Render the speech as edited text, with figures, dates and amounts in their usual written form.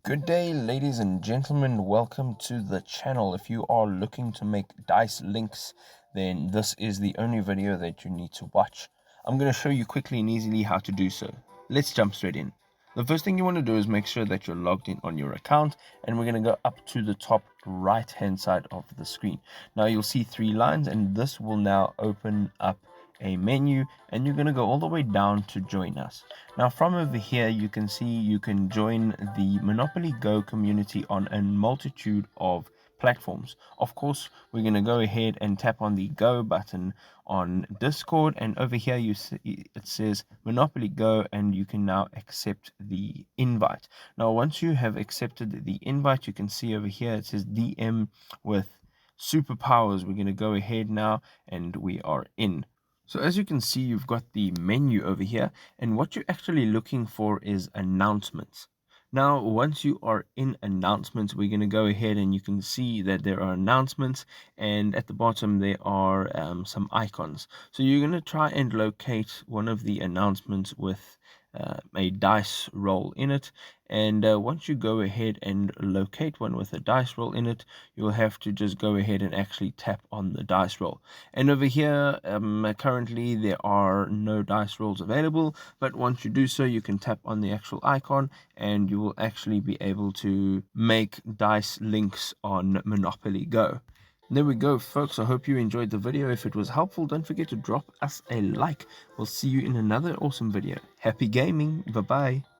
Good day, ladies and gentlemen. Welcome to the channel. If you are looking to make dice links, then this is the only video that you need to watch. I'm going to show you quickly and easily how to do so. Let's jump straight in. The first thing you want to do is make sure that you're logged in on your account, and we're going to go up to the top right hand side of the screen. Now you'll see three lines, and this will now open up a menu, and you're going to go all the way down to join us. Now from over here you can see you can join the Monopoly Go community on a multitude of platforms. Of course, we're going to go ahead and tap on the Go button on Discord, and over here you see it says Monopoly Go, and you can now accept the invite. Now once you have accepted the invite, you can see over here it says DM with superpowers. We're going to go ahead now and we are in. So as you can see, you've got the menu over here, and what you're actually looking for is announcements. Now, once you are in announcements, we're going to go ahead and you can see that there are announcements, and at the bottom there are some icons. So you're going to try and locate one of the announcements with a dice roll in it, and once you go ahead and locate one with a dice roll in it, you'll have to just go ahead and actually tap on the dice roll. And over here, currently there are no dice rolls available, but once you do so, you can tap on the actual icon and you will actually be able to make dice links on Monopoly Go. There we go, folks. I hope you enjoyed the video. If it was helpful, don't forget to drop us a like. We'll see you in another awesome video. Happy gaming. Bye-bye.